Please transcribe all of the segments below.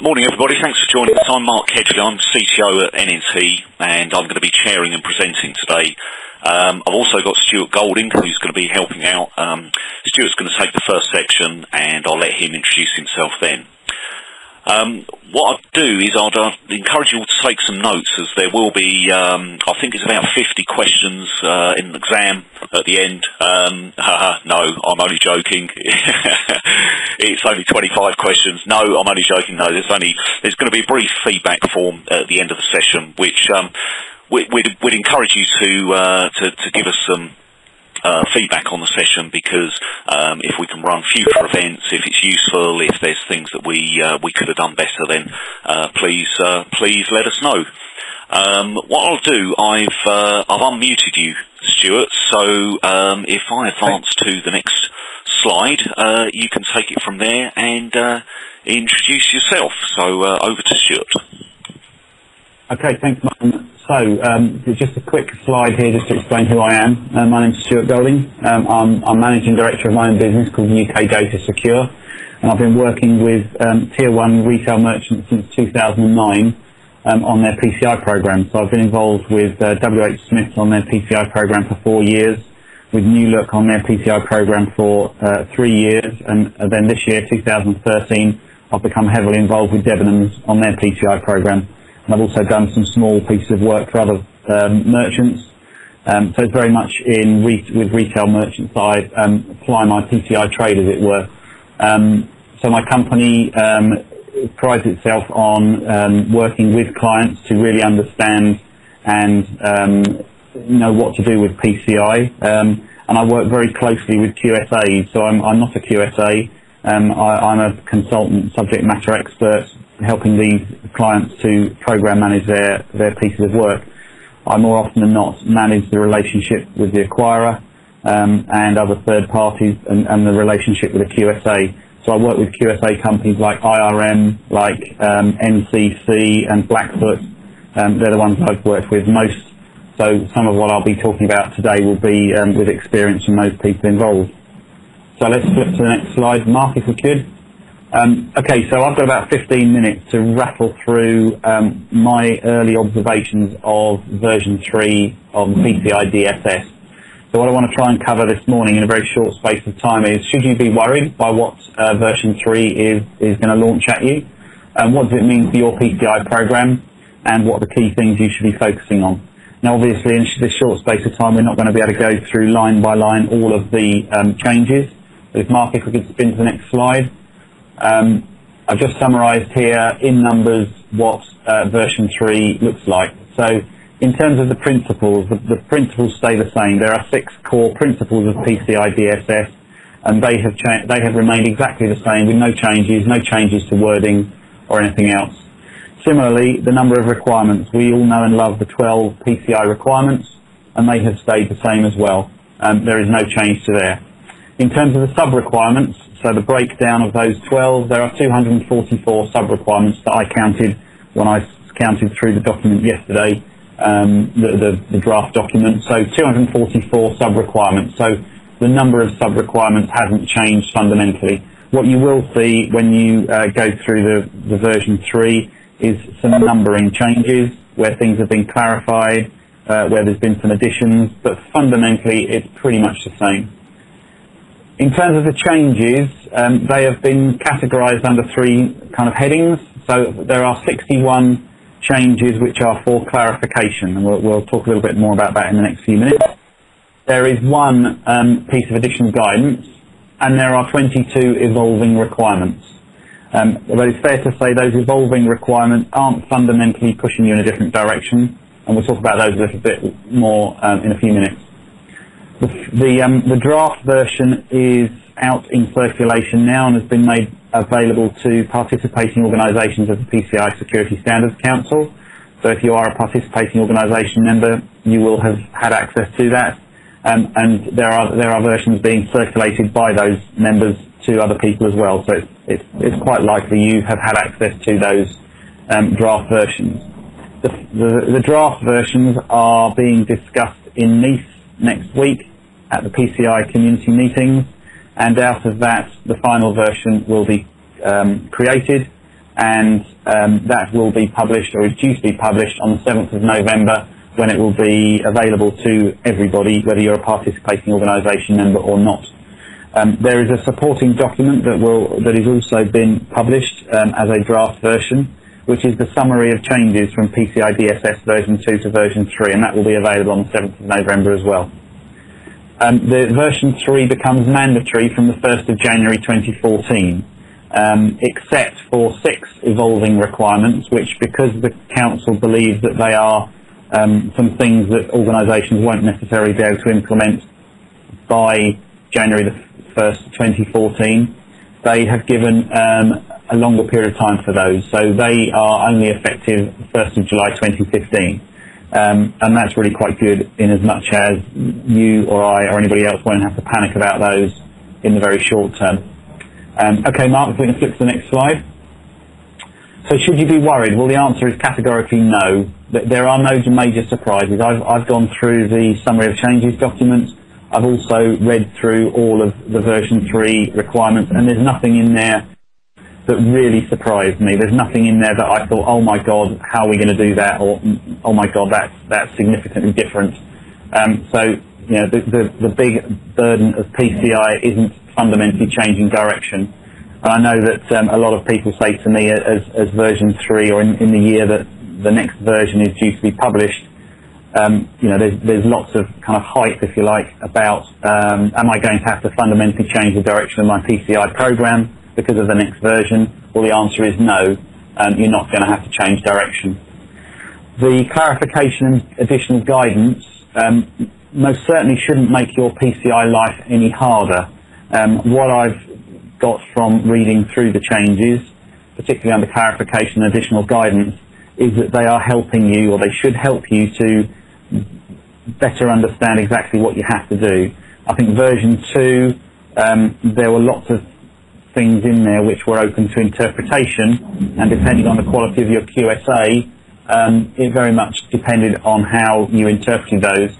Morning everybody, thanks for joining us. I'm Mark Kedgley, I'm CTO at NNT and I'm going to be chairing and presenting today. I've also got Stuart Golding who's going to be helping out. Stuart's going to take the first section and I'll let him introduce himself then. What I'll do is I'll encourage you all to take some notes, as there will be, I think it's about 50 questions in the exam at the end. No, I'm only joking. It's only 25 questions. No, I'm only joking. No, there's going to be a brief feedback form at the end of the session, which we'd encourage you to give us some feedback on the session, because if we can run future events, if it's useful, if there's things that we could have done better, then please let us know. What I'll do, I've unmuted you, Stuart, so if I advance to the next slide, you can take it from there and introduce yourself. So over to Stuart. Okay, thanks, Martin. So, just a quick slide here just to explain who I am. My name's Stuart Golding. I'm Managing Director of my own business called PCI Data Security, and I've been working with Tier 1 retail merchants since 2009 on their PCI program. So I've been involved with WH Smith on their PCI program for 4 years, with New Look on their PCI program for 3 years, and then this year, 2013, I've become heavily involved with Debenhams on their PCI program. And I've also done some small pieces of work for other merchants. So it's very much with retail merchants that I apply my PCI trade, as it were. So my company prides itself on working with clients to really understand and know what to do with PCI. And I work very closely with QSAs. So I'm not a QSA. I'm a consultant, subject matter expert, helping these clients to program manage their pieces of work. I more often than not manage the relationship with the acquirer and other third parties and the relationship with the QSA. So I work with QSA companies like IRM, like NCC and Blackfoot. They're the ones I've worked with most. So some of what I'll be talking about today will be with experience from those people involved. So let's flip to the next slide, Mark, if we could. Okay, so I've got about 15 minutes to rattle through my early observations of version 3 of PCI DSS. So what I want to try and cover this morning in a very short space of time is, should you be worried by what version 3 is going to launch at you? What does it mean for your PCI program? And what are the key things you should be focusing on? Now, obviously, in this short space of time, we're not going to be able to go through line by line all of the changes. But if Mark, if we could spin to the next slide. I've just summarised here in numbers what version 3 looks like. So in terms of the principles, the principles stay the same. There are 6 core principles of PCI DSS, and they have remained exactly the same, with no changes to wording or anything else. Similarly, the number of requirements. We all know and love the 12 PCI requirements, and they have stayed the same as well. There is no change to there. In terms of the sub-requirements, so the breakdown of those 12, there are 244 sub-requirements that I counted when I counted through the document yesterday, the draft document. So 244 sub-requirements. So the number of sub-requirements hasn't changed fundamentally. What you will see when you go through the version 3 is some numbering changes, where things have been clarified, where there's been some additions, but fundamentally it's pretty much the same. In terms of the changes, they have been categorized under 3 kind of headings. So there are 61 changes which are for clarification, and we'll talk a little bit more about that in the next few minutes. There is 1 piece of additional guidance, and there are 22 evolving requirements. But it's fair to say those evolving requirements aren't fundamentally pushing you in a different direction, and we'll talk about those a little bit more in a few minutes. The draft version is out in circulation now and has been made available to participating organisations of the PCI Security Standards Council. So if you are a participating organisation member, you will have had access to that. And there are versions being circulated by those members to other people as well. So it's quite likely you have had access to those draft versions. The draft versions are being discussed in Nice next week at the PCI community meetings, and out of that the final version will be created, and that will be published, or is due to be published, on the 7th of November, when it will be available to everybody, whether you're a participating organisation member or not. There is a supporting document that has also been published as a draft version, which is the summary of changes from PCI DSS version 2 to version 3, and that will be available on the 7th of November as well. The version 3 becomes mandatory from the 1st of January 2014, except for 6 evolving requirements, which, because the Council believes that they are some things that organisations won't necessarily be able to implement by January the 1st, 2014, they have given a longer period of time for those. So they are only effective 1st of July 2015. And that's really quite good, in as much as you or I or anybody else won't have to panic about those in the very short term. Okay, Mark, if we can flip to the next slide. So should you be worried? Well, the answer is categorically no. There are no major surprises. I've gone through the summary of changes document. I've also read through all of the version 3 requirements, and there's nothing in there that really surprised me. There's nothing in there that I thought, oh my God, how are we going to do that? Or, oh my God, that's significantly different. So, you know, the big burden of PCI isn't fundamentally changing direction. And I know that a lot of people say to me, as version 3, or in the year that the next version is due to be published, you know, there's lots of kind of hype, if you like, about am I going to have to fundamentally change the direction of my PCI program because of the next version? Well, the answer is no. You're not going to have to change direction. The clarification and additional guidance most certainly shouldn't make your PCI life any harder. What I've got from reading through the changes, particularly under clarification and additional guidance, is that they are helping you, or they should help you, to better understand exactly what you have to do. I think version 2, there were lots of things in there which were open to interpretation, and depending on the quality of your QSA, it very much depended on how you interpreted those.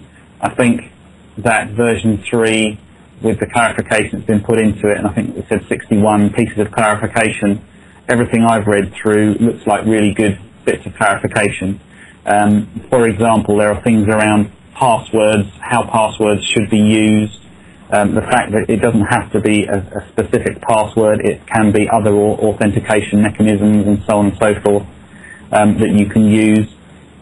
I think that version 3, with the clarification that's been put into it, and I think it said 61 pieces of clarification, everything I've read through looks like really good bits of clarification. For example, there are things around passwords, how passwords should be used, the fact that it doesn't have to be a specific password, it can be other authentication mechanisms and so on and so forth that you can use,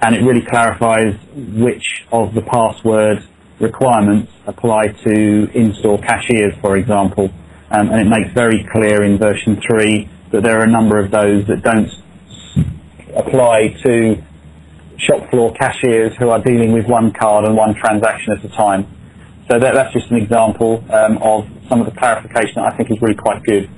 and it really clarifies which of the password requirements apply to in-store cashiers, for example, and it makes very clear in version 3 that there are a number of those that don't apply to shop floor cashiers who are dealing with one card and one transaction at a time. So that's just an example of some of the clarification that I think is really quite good.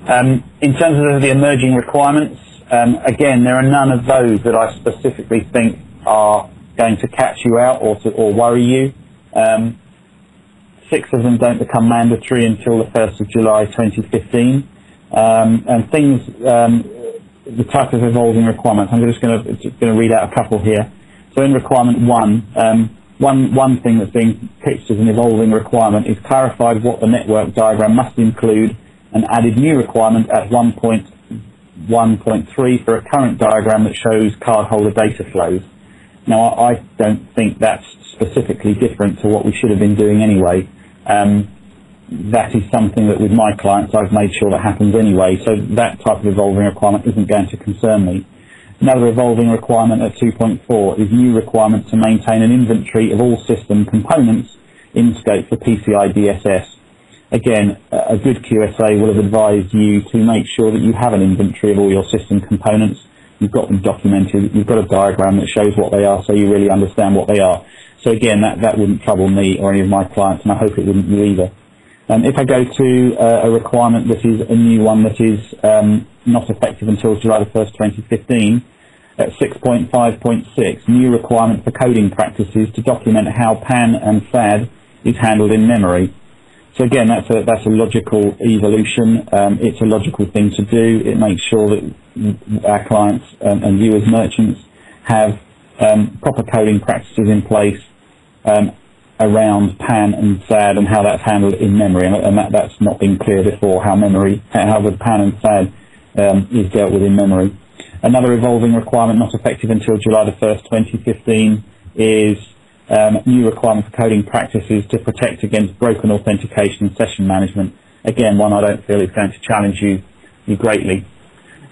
In terms of the emerging requirements, again, there are none of those that I specifically think are going to catch you out or worry you. 6 of them don't become mandatory until the 1st of July 2015. And things, the type of evolving requirements, I'm just going to read out a couple here. So in requirement 1, one thing that's being pitched as an evolving requirement is clarified what the network diagram must include, and added new requirement at 1.1.3 for a current diagram that shows cardholder data flows. Now, I don't think that's specifically different to what we should have been doing anyway. That is something that with my clients I've made sure that happens anyway, so that type of evolving requirement isn't going to concern me. Another evolving requirement at 2.4 is new requirement to maintain an inventory of all system components in scope for PCI DSS. Again, a good QSA will have advised you to make sure that you have an inventory of all your system components. You've got them documented, you've got a diagram that shows what they are, so you really understand what they are. So again, that wouldn't trouble me or any of my clients, and I hope it wouldn't you either. If I go to a requirement that is a new one that is not effective until July the 1st, 2015, at 6.5.6, new requirement for coding practices to document how PAN and FAD is handled in memory. So again, that's a logical evolution. It's a logical thing to do. It makes sure that our clients and you as merchants have proper coding practices in place around PAN and FAD and how that's handled in memory, and that's not been clear before, how the PAN and FAD is dealt with in memory. Another evolving requirement not effective until July the 1st, 2015 is new requirement for coding practices to protect against broken authentication and session management. Again, one I don't feel is going to challenge you greatly.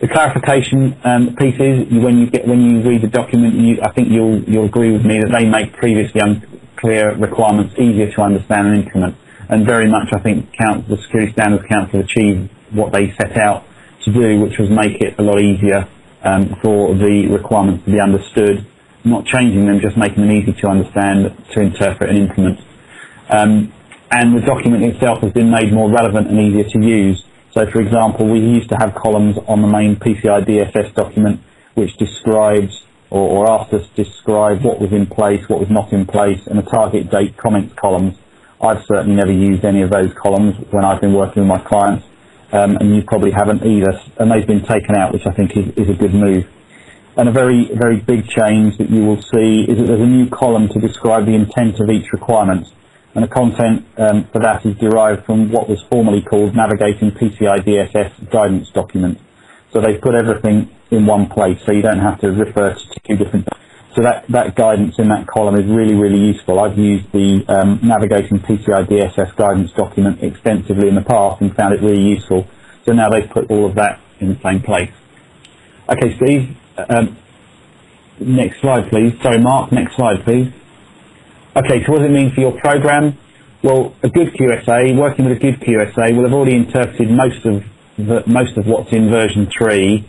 The clarification piece is when you read the document, I think you'll agree with me that they make previously unclear requirements easier to understand and implement. And very much, I think, the Security Standards Council achieved what they set out to do, which was make it a lot easier for the requirements to be understood, not changing them, just making them easy to understand, to interpret and implement. And the document itself has been made more relevant and easier to use. So, for example, we used to have columns on the main PCI DSS document which describes or asked us to describe what was in place, what was not in place, and a target date comments columns. I've certainly never used any of those columns when I've been working with my clients, and you probably haven't either, and they've been taken out, which I think is a good move. And a very, very big change that you will see is that there's a new column to describe the intent of each requirement, and the content for that is derived from what was formerly called Navigating PCI DSS Guidance Document. So they've put everything in one place, so you don't have to refer to two different. So that guidance in that column is really, really useful. I've used the Navigating PCI DSS Guidance Document extensively in the past and found it really useful. So now they've put all of that in the same place. Okay, Steve, next slide, please. Sorry, Mark, next slide, please. Okay, so what does it mean for your program? Well, a good QSA, working with a good QSA, will have already interpreted most of what's in version 3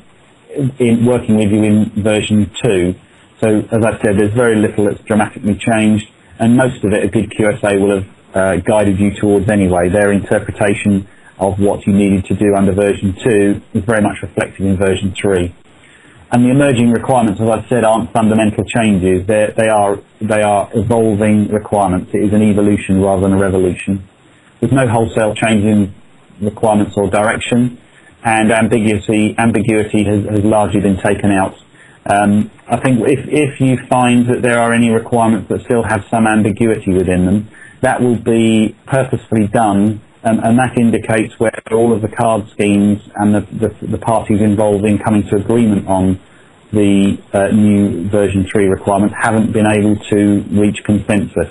in working with you in version 2. So, as I said, there's very little that's dramatically changed, and most of it a good QSA will have guided you towards anyway. Their interpretation of what you needed to do under version 2 is very much reflected in version 3. And the emerging requirements, as I said, aren't fundamental changes. They are evolving requirements. It is an evolution rather than a revolution. There's no wholesale change in requirements or direction, and ambiguity has largely been taken out. I think if you find that there are any requirements that still have some ambiguity within them, that will be purposefully done, and that indicates where all of the card schemes and the parties involved in coming to agreement on the new version 3 requirements haven't been able to reach consensus.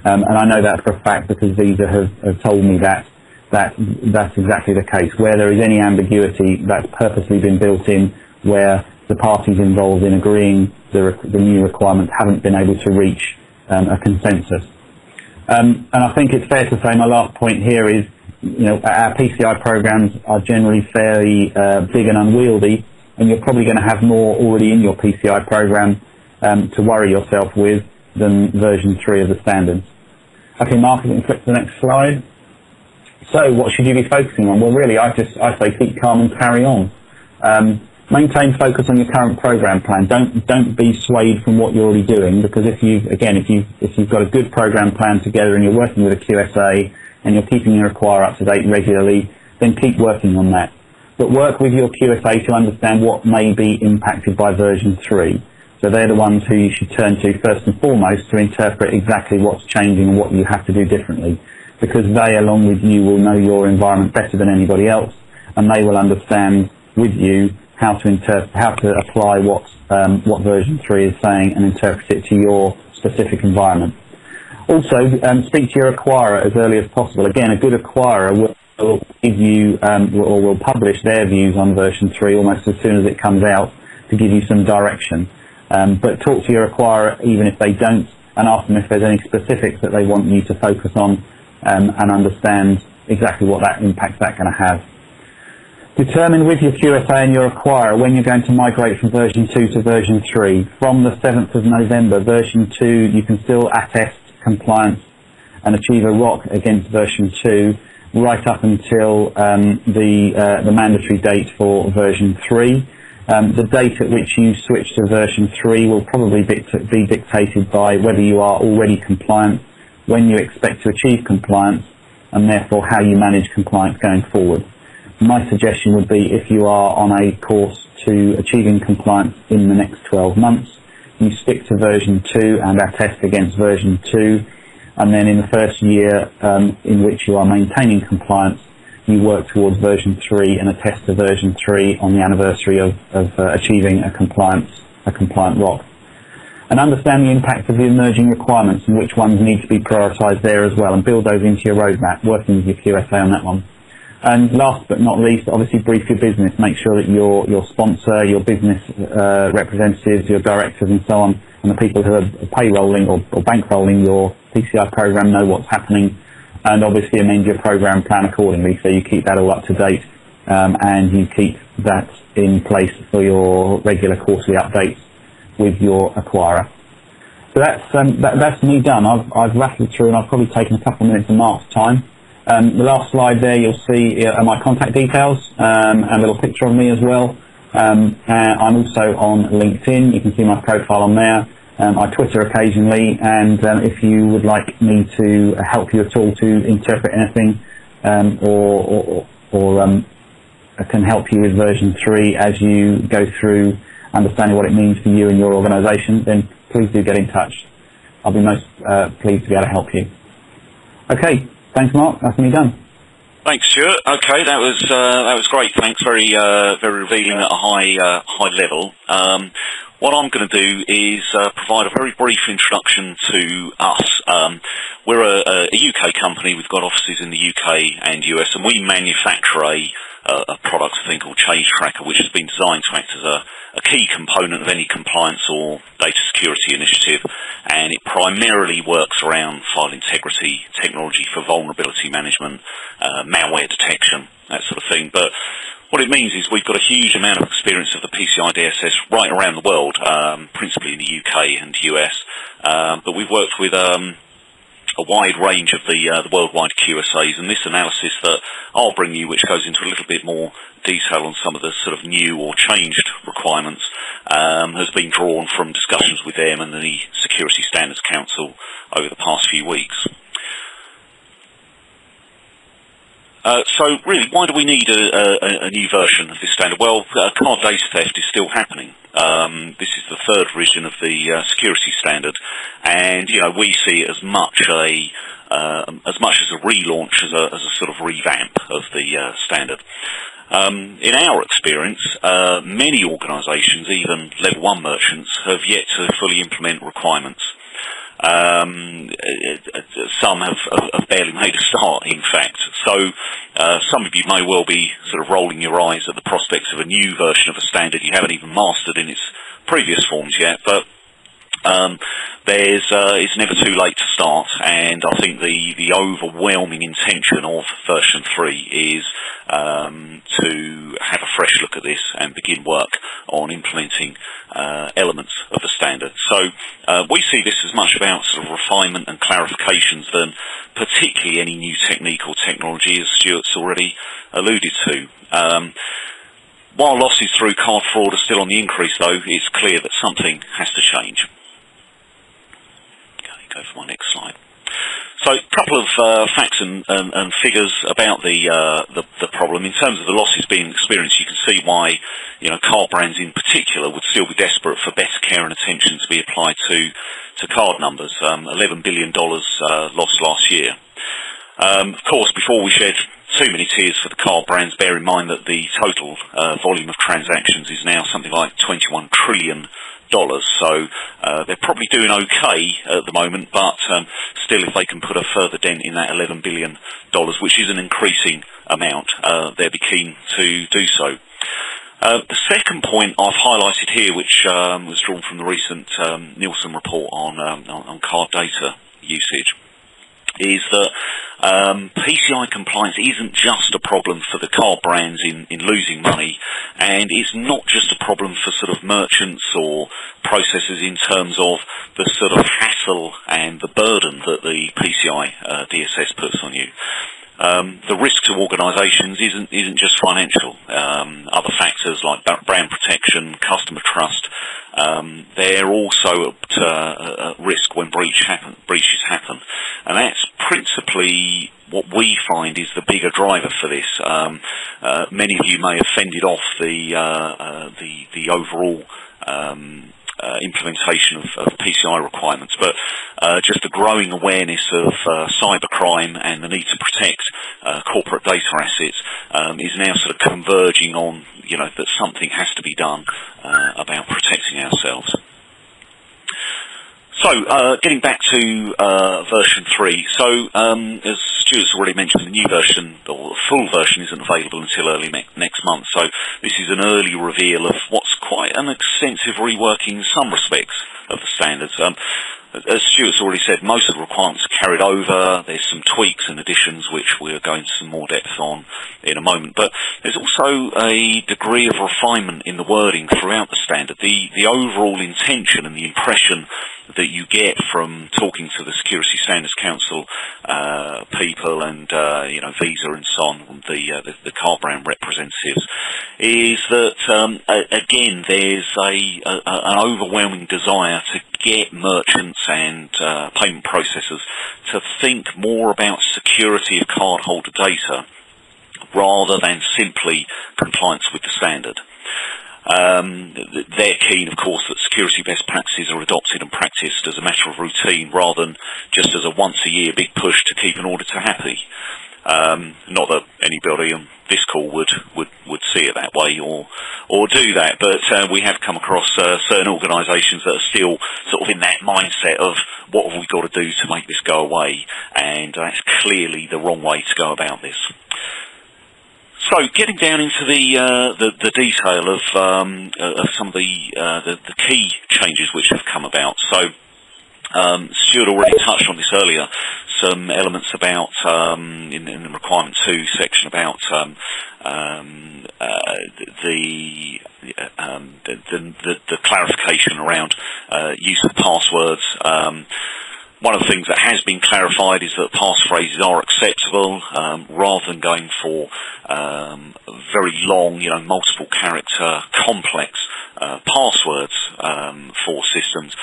And I know that for a fact because Visa have told me that's exactly the case. Where there is any ambiguity, that's purposely been built in where the parties involved in agreeing the new requirements haven't been able to reach a consensus. And I think it's fair to say my last point here is, our PCI programs are generally fairly big and unwieldy, and you're probably going to have more already in your PCI program to worry yourself with than version 3 of the standards. Okay, Mark, you can flip to the next slide. So what should you be focusing on? Well, really, I say keep calm and carry on. Maintain focus on your current program plan. Don't be swayed from what you're already doing, because if you've got a good program plan together and you're working with a QSA and you're keeping your require up to date regularly, then keep working on that. But work with your QSA to understand what may be impacted by version 3. So they're the ones who you should turn to first and foremost to interpret exactly what's changing and what you have to do differently, because they, along with you, will know your environment better than anybody else, and they will understand with you how to apply what version 3 is saying and interpret it to your specific environment. Also, speak to your acquirer as early as possible. Again, a good acquirer will give you or will publish their views on version 3 almost as soon as it comes out to give you some direction. But talk to your acquirer even if they don't, and ask them if there's any specifics that they want you to focus on and understand exactly what that impact's that going to have. Determine with your QSA and your acquirer when you're going to migrate from version 2 to version 3. From the 7th of November, version 2, you can still attest compliance and achieve a ROC against version 2 right up until the mandatory date for version 3. The date at which you switch to version 3 will probably be dictated by whether you are already compliant, when you expect to achieve compliance, and therefore how you manage compliance going forward. My suggestion would be, if you are on a course to achieving compliance in the next 12 months, you stick to version 2 and attest against version 2, and then in the first year in which you are maintaining compliance, you work towards version 3 and attest to version 3 on the anniversary of achieving a compliant ROC. And understand the impact of the emerging requirements and which ones need to be prioritised there as well, and build those into your roadmap, working with your QSA on that one. And last but not least, obviously brief your business. Make sure that your sponsor, your business representatives, your directors and so on, and the people who are payrolling or bankrolling your PCI program know what's happening, and obviously amend your program plan accordingly so you keep that all up to date, and you keep that in place for your regular quarterly updates with your acquirer. So that's me done. I've rattled through, and I've probably taken a couple of minutes of Mark's time. The last slide there, you'll see my contact details, and a little picture of me as well. I'm also on LinkedIn. You can see my profile on there. I Twitter occasionally, and if you would like me to help you at all to interpret anything, or can help you with version 3 as you go through understanding what it means for you and your organisation, then please do get in touch. I'll be most pleased to be able to help you. Okay, thanks Mark, that's me done. Thanks, Stuart. Okay, that was great. Thanks, very revealing at a high level. What I'm going to do is provide a very brief introduction to us. We're a UK company. We've got offices in the UK and US, and we manufacture a product, I think, called Change Tracker, which has been designed to act as a key component of any compliance or data security initiative, and it primarily works around file integrity, technology for vulnerability management, malware detection, that sort of thing. But what it means is we've got a huge amount of experience of the PCI DSS right around the world, principally in the UK and US, but we've worked with a wide range of the worldwide QSAs, and this analysis that I'll bring you, which goes into a little bit more detail on some of the sort of new or changed requirements, has been drawn from discussions with them and the Security Standards Council over the past few weeks. So really, why do we need a new version of this standard? Well, card data theft is still happening. This is the third revision of the security standard, and we see it as much as a relaunch as a sort of revamp of the standard. In our experience, many organisations, even level 1 merchants, have yet to fully implement requirements. Some have barely made a start, in fact. So some of you may well be sort of rolling your eyes at the prospects of a new version of a standard you haven't even mastered in its previous forms yet, but it's never too late to start, and I think the overwhelming intention of version 3 is to have a fresh look at this and begin work on implementing elements of the standard. So we see this as much about sort of refinement and clarifications than particularly any new technique or technology, as Stuart's already alluded to. While losses through card fraud are still on the increase, though, it's clear that something has to change. Go for my next slide. So a couple of facts and figures about the problem. In terms of the losses being experienced, you can see why card brands in particular would still be desperate for better care and attention to be applied to card numbers. $11 billion lost last year. Of course, before we shed too many tears for the card brands, bear in mind that the total volume of transactions is now something like $21 trillion. So they're probably doing okay at the moment, but still, if they can put a further dent in that $11 billion, which is an increasing amount, they'll be keen to do so. The second point I've highlighted here, which was drawn from the recent Nielsen report on card data usage, is that PCI compliance isn't just a problem for the card brands in losing money, and it's not just a problem for sort of merchants or processors in terms of the sort of hassle and the burden that the PCI DSS puts on you. The risk to organisations isn't just financial. Other factors like brand protection, customer trust, they're also at risk when breaches happen, and that's principally what we find is the bigger driver for this. Many of you may have fended off the overall implementation of PCI requirements, but just the growing awareness of cybercrime and the need to protect corporate data assets is now sort of converging on, that something has to be done about protecting ourselves. So, getting back to version 3. So, as Stuart's already mentioned, the new version, or the full version, isn't available until early next month. So, this is an early reveal of what's quite an extensive reworking in some respects of the standards. As Stuart's already said, most of the requirements are carried over. There's some tweaks and additions which we'll go into some more depth on in a moment. But there's also a degree of refinement in the wording throughout the standard. The overall intention and the impression that you get from talking to the Security Standards Council people and Visa and so on, the car brand representatives, is that again there's an overwhelming desire to get merchants and payment processors to think more about security of cardholder data rather than simply compliance with the standard. They're keen, of course, that security best practices are adopted and practiced as a matter of routine rather than just as a once-a-year big push to keep an auditor happy. Not that anybody on this call would see it that way or do that, but we have come across certain organisations that are still sort of in that mindset of what have we got to do to make this go away, and that's clearly the wrong way to go about this. So, getting down into the detail of some of the key changes which have come about. So, Stuart already touched on this earlier. Some elements about in the requirement 2 section about the clarification around use of passwords. One of the things that has been clarified is that passphrases are acceptable rather than going for very long, multiple character, complex passwords for systems.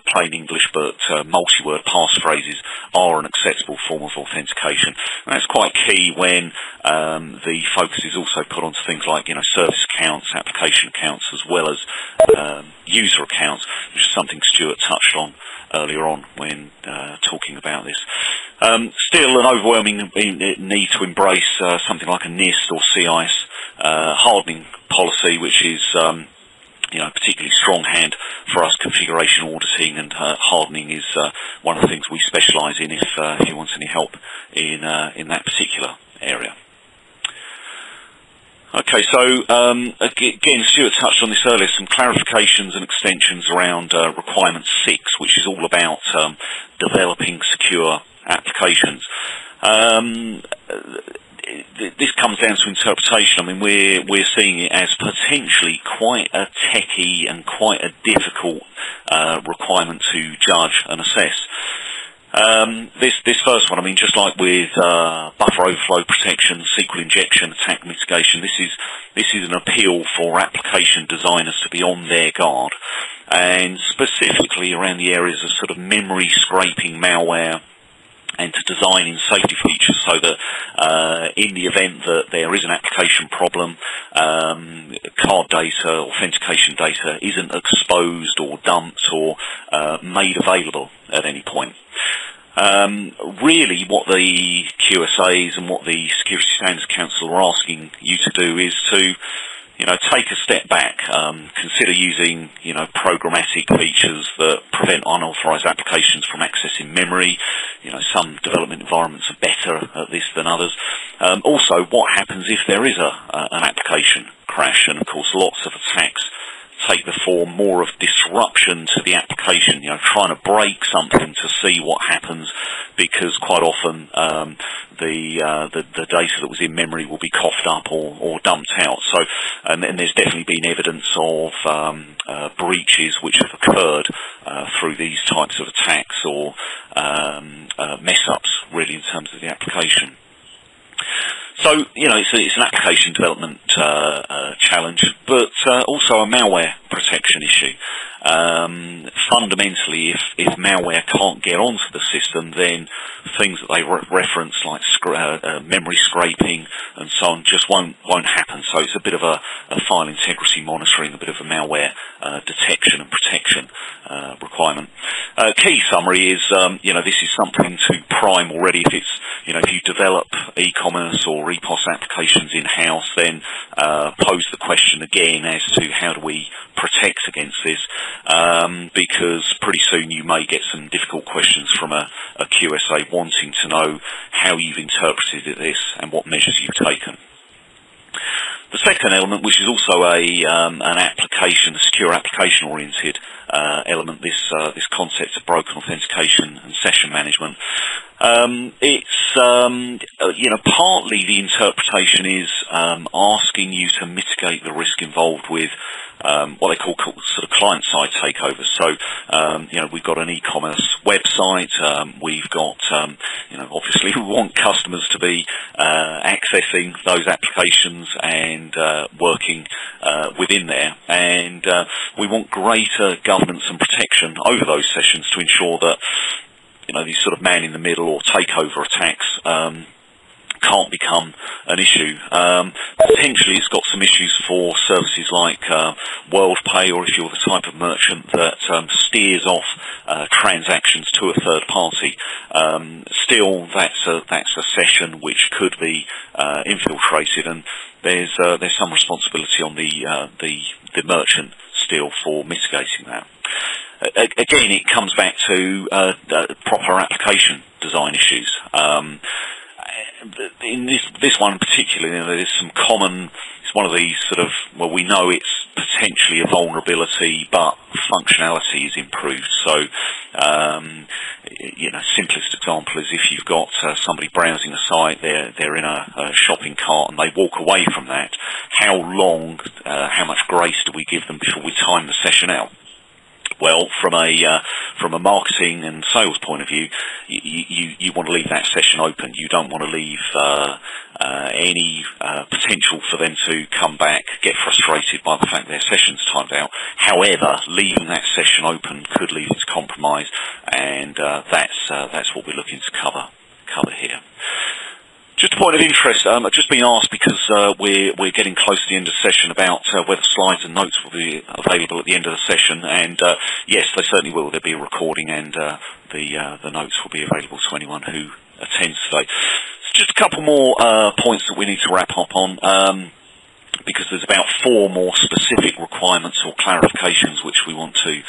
Plain English but multi-word passphrases are an acceptable form of authentication. And that's quite key when the focus is also put onto things like service accounts, application accounts, as well as user accounts, which is something Stuart touched on earlier on when talking about this. Still an overwhelming need to embrace something like a NIST or CIS hardening policy, which is particularly strong hand for us. Configuration auditing and hardening is one of the things we specialise in if you want any help in that particular area. Okay, so again, Stuart touched on this earlier, some clarifications and extensions around requirement 6, which is all about developing secure applications. This comes down to interpretation. I mean, we're seeing it as potentially quite a techie and quite a difficult requirement to judge and assess. This first one, I mean, just like with buffer overflow protection, SQL injection, attack mitigation, this is an appeal for application designers to be on their guard, and specifically around the areas of sort of memory scraping malware, and to design in safety features so that in the event that there is an application problem, card data, authentication data isn't exposed or dumped or made available at any point. Really what the QSAs and what the Security Standards Council are asking you to do is to take a step back, consider using, programmatic features that prevent unauthorized applications from accessing memory. Some development environments are better at this than others. Also, what happens if there is an application crash? And of course, lots of attacks take the form more of disruption to the application, trying to break something to see what happens, because quite often the data that was in memory will be coughed up or dumped out. So, and there's definitely been evidence of breaches which have occurred through these types of attacks or mess-ups, really, in terms of the application. So, it's an application development challenge, but also a malware protection issue. Fundamentally, if malware can't get onto the system, then things that they reference like memory scraping and so on just won't happen. So it's a bit of a file integrity monitoring, a bit of a malware detection and protection requirement. Key summary is, this is something to prime already. If it's, if you develop e-commerce or EPOS applications in-house, then pose the question again as to how do we protect against this, because pretty soon you may get some difficult questions from a QSA wanting to know how you've interpreted this and what measures you've taken. The second element, which is also an application, a secure application-oriented element, this concept of broken authentication and session management. It's partly the interpretation is asking you to mitigate the risk involved with what they call sort of client-side takeovers. So, we've got an e-commerce website. We've got, obviously we want customers to be accessing those applications and working within there. And we want greater governance and protection over those sessions to ensure that, these sort of man-in-the-middle or takeover attacks can't become an issue. Potentially it's got some issues for services like WorldPay, or if you're the type of merchant that steers off transactions to a third party. Still, that's a session which could be infiltrated, and there's some responsibility on the merchant still for mitigating that. Again, it comes back to proper application design issues. In this one in particular, there's some common. It's one of these sort of, we know it's potentially a vulnerability, but functionality is improved. So, simplest example is if you've got somebody browsing a site, they're in a shopping cart and they walk away from that. How long, how much grace do we give them before we time the session out? Well, from a marketing and sales point of view, you want to leave that session open. You don't want to leave any potential for them to come back, get frustrated by the fact their session's timed out. However, leaving that session open could lead to compromise, and that's what we're looking to cover here. Just a point of interest, I've just been asked, because we're getting close to the end of the session, about whether slides and notes will be available at the end of the session, and yes, they certainly will. There'll be a recording, and the notes will be available to anyone who attends today. So just a couple more points that we need to wrap up on, because there's about 4 more specific requirements or clarifications which we want to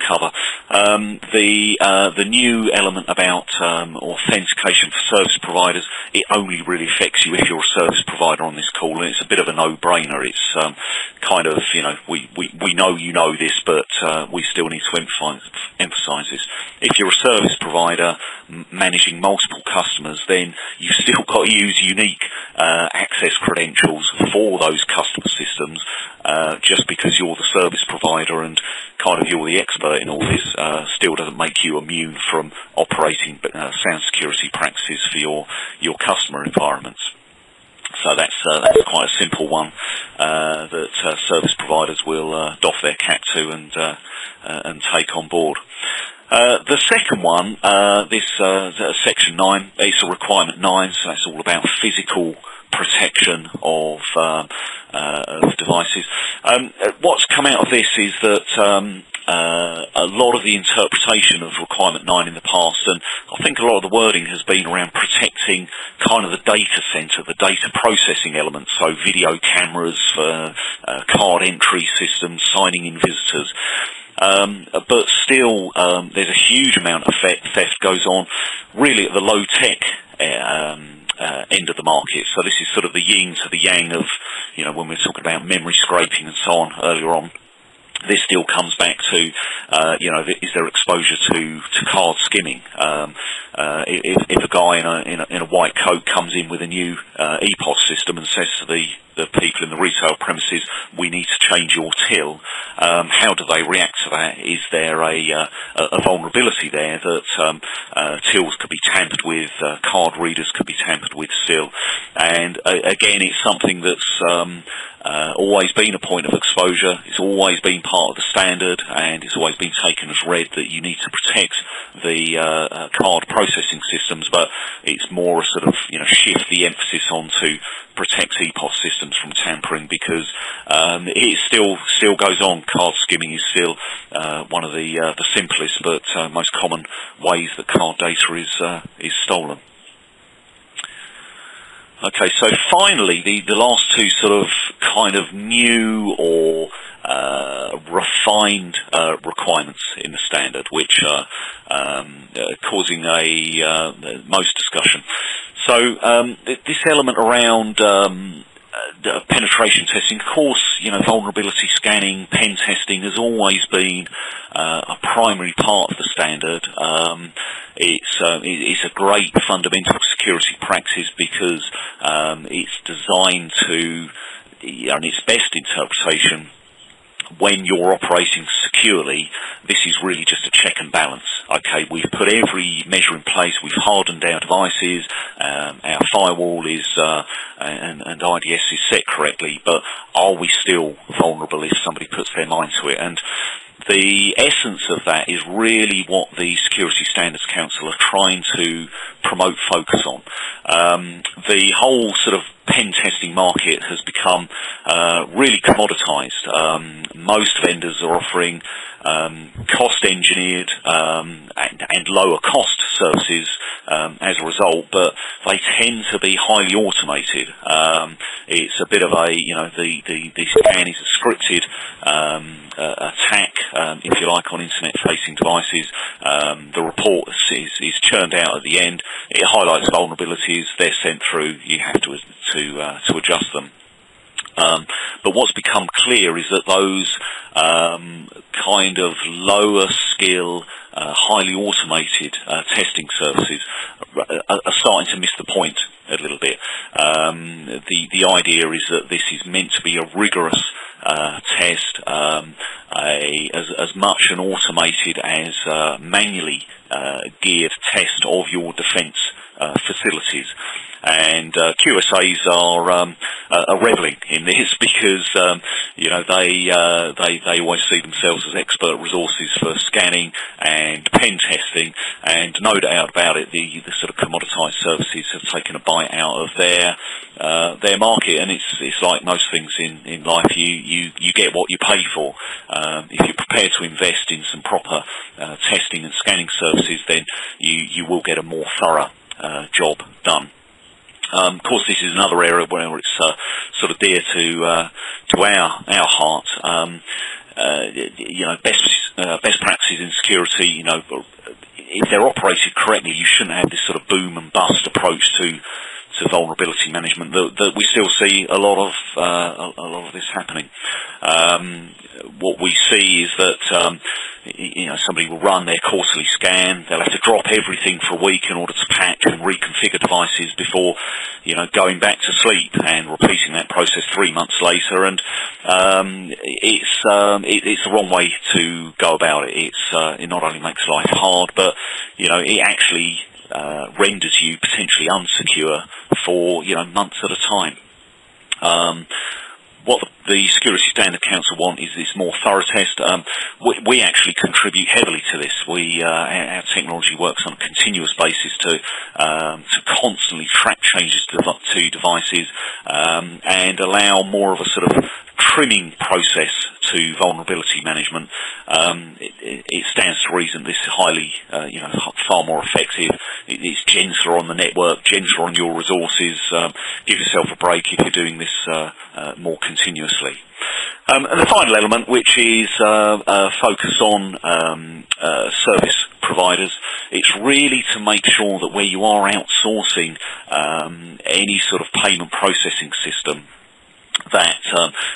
cover. The new element about authentication for service providers, it only really affects you if you're a service provider on this call, and it's a bit of a no-brainer. It's kind of, we know you know this, but we still need to emphasize this. If you're a service provider managing multiple customers, then you've still got to use unique access credentials for those customer systems. Just because you're the service provider and kind of you're the expert in all this, still doesn't make you immune from operating sound security practices for your customer environments. So that's quite a simple one that service providers will doff their cap to and take on board. The second one, this section 9, it's a requirement 9, so that's all about physical protection of devices. What's come out of this is that a lot of the interpretation of requirement 9 in the past, and I think a lot of the wording has been around protecting kind of the data center, the data processing elements, so video cameras, card entry systems, signing in visitors. But still, there's a huge amount of theft goes on, really at the low-tech end of the market. So this is sort of the yin to the yang of, when we're talking about memory scraping and so on earlier on. This still comes back to, is there exposure to card skimming? If a guy in a white coat comes in with a new EPOS system and says to the people in the retail premises, we need to change your till, how do they react to that? Is there a vulnerability there that tills could be tampered with, card readers could be tampered with still? And again, it's something that's always been a point of exposure. It's always been part of the standard, and it's always been taken as read that you need to protect the card processing systems, but it's more a sort of, shift the emphasis on to protect EPOS systems from tampering, because it still goes on. Card skimming is still one of the simplest but most common ways that card data is stolen. Okay, so finally, the last two sort of kind of new or refined requirements in the standard, which are causing most discussion. So this element around penetration testing, of course, vulnerability scanning, pen testing has always been a primary part of the standard. It's a great fundamental security practice because it's designed to, in its best interpretation, when you're operating securely, this is really just a check and balance. Okay, we've put every measure in place, we've hardened our devices, our firewall is and IDS is set correctly, but are we still vulnerable if somebody puts their mind to it? And the essence of that is really what the Security Standards Council are trying to promote focus on. The whole sort of pen testing market has become really commoditized. Most vendors are offering cost engineered and lower cost services as a result, but they tend to be highly automated. It's a bit of a, the scan is a scripted attack, if you like, on internet-facing devices. The report is churned out at the end. It highlights vulnerabilities. They're sent through. You have to adjust them. But what's become clear is that those kind of lower skill, highly automated testing services are starting to miss the point a little bit. The idea is that this is meant to be a rigorous test, as much an automated as manually geared test of your defence facilities. And QSAs are reveling in this because they always see themselves as expert resources for scanning and pen testing, and no doubt about it, the sort of commoditized services have taken a bite out of their market. And it's like most things in life, you get what you pay for. If you're prepared to invest in some proper testing and scanning services, then you will get a more thorough job done. Of course, this is another area where it's sort of dear to our heart. Best practices in security. If they're operated correctly, you shouldn't have this sort of boom and bust approach to vulnerability management. That we still see a lot of this happening. What we see is that somebody will run their quarterly scan. They'll have to drop everything for a week in order to patch and reconfigure devices before, going back to sleep and repeating that process 3 months later. And it's the wrong way to go about it. It not only makes life hard, but it actually renders you potentially unsecure for months at a time. What the Security Standard Council want is this more thorough test. We actually contribute heavily to this. Our technology works on a continuous basis to constantly track changes to devices and allow more of a sort of trimming process to vulnerability management. It stands to reason this is highly, far more effective. It's gentler on the network, gentler on your resources. Give yourself a break if you're doing this more continuously. And the final element, which is focus on service providers, it's really to make sure that where you are outsourcing any sort of payment processing system, that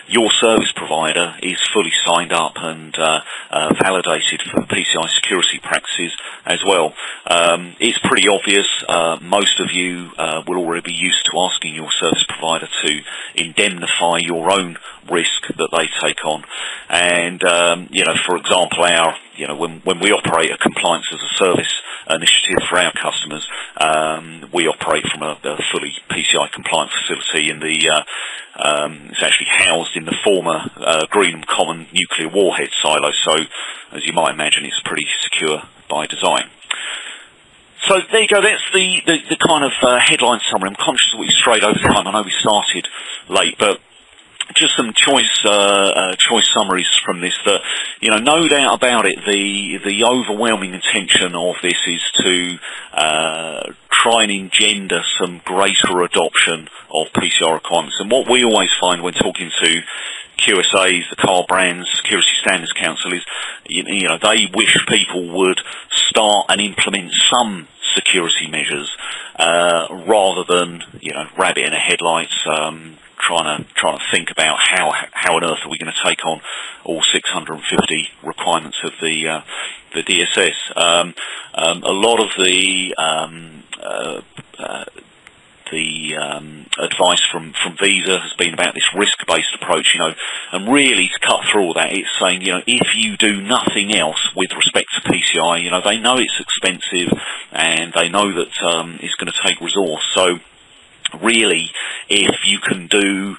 your service provider is fully signed up and validated for PCI security practices as well. It's pretty obvious. Most of you will already be used to asking your service provider to indemnify your own risk that they take on. And, for example, when we operate a compliance as a service initiative for our customers, we operate from a fully PCI compliant facility in the It's actually housed in the former Greenham Common nuclear warhead silo, so as you might imagine, it's pretty secure by design. So there you go, that's the kind of headline summary. I'm conscious that we strayed over time. I know we started late, but just some choice summaries from this that, you know, no doubt about it, the overwhelming intention of this is to try and engender some greater adoption of PCR requirements. And what we always find when talking to QSAs, the Car Brands Security Standards Council, is, you know, they wish people would start and implement some security measures rather than, you know, rabbit in the headlights, trying to think about how on earth are we going to take on all 650 requirements of the DSS. A lot of the advice from Visa has been about this risk-based approach, you know, and really to cut through all that, it's saying, you know, if you do nothing else with respect to PCI, you know, they know it's expensive and they know that it's going to take resource. So really, if you can do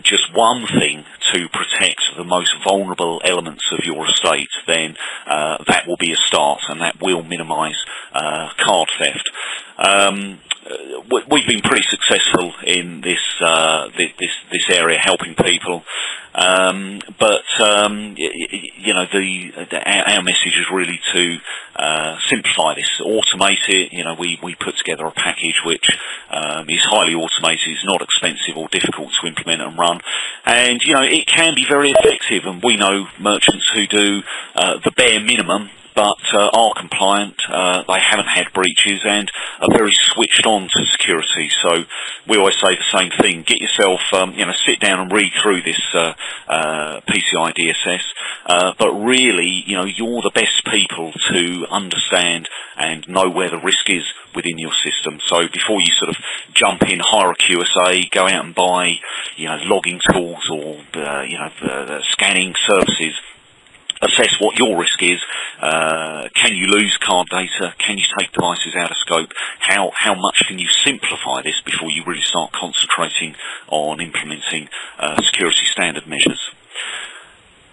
just one thing to protect the most vulnerable elements of your estate, then that will be a start, and that will minimise card theft. We've been pretty successful in this area, helping people. But you know, our message is really to simplify this, automate it. You know, we put together a package which is highly automated. It's not expensive or difficult to implement and run, and you know, it can be very effective. And we know merchants who do the bare minimum, but are compliant, they haven't had breaches, and are very switched on to security. So we always say the same thing: get yourself, you know, sit down and read through this PCI DSS. But really, you know, you're the best people to understand and know where the risk is within your system. So before you sort of jump in, hire a QSA, go out and buy, you know, logging tools or you know, scanning services, assess what your risk is. Can you lose card data? Can you take devices out of scope? How much can you simplify this before you really start concentrating on implementing security standard measures?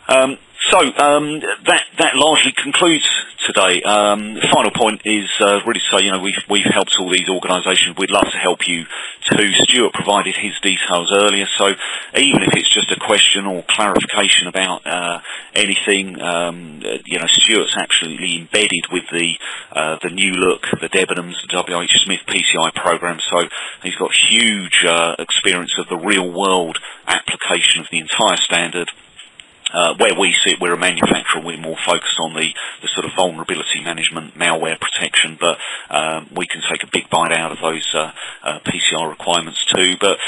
So that largely concludes today. The final point is really to say, you know, we've helped all these organisations. We'd love to help you too. Stuart provided his details earlier, so even if it's just a question or clarification about anything, you know, Stuart's actually embedded with the New Look, the Debenhams, the WH Smith PCI program, so he's got huge experience of the real world application of the entire standard. Where we sit, we're a manufacturer, we're more focused on the sort of vulnerability management, malware protection, but we can take a big bite out of those PCR requirements too. But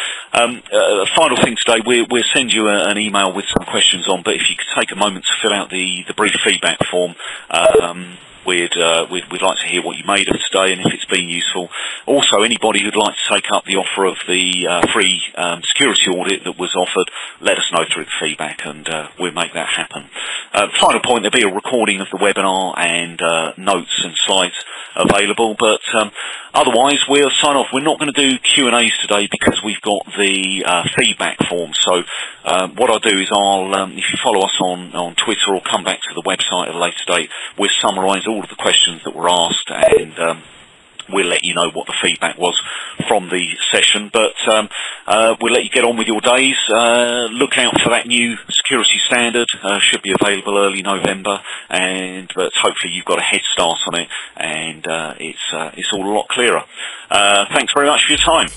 final thing today, we'll send you an email with some questions on, but if you could take a moment to fill out the brief feedback form, we'd like to hear what you made of today and if it's been useful. Also, anybody who'd like to take up the offer of the free security audit that was offered, let us know through the feedback and we'll make that happen. Final point, there'll be a recording of the webinar and notes and slides available, but otherwise we'll sign off. We're not going to do Q&As today because we've got the feedback form. So what I'll do is if you follow us on Twitter or come back to the website at a later date, we'll summarise all of the questions that were asked and we'll let you know what the feedback was from the session. But we'll let you get on with your days. Look out for that new security standard. Should be available early November, but hopefully you've got a head start on it, and it's all a lot clearer. Thanks very much for your time.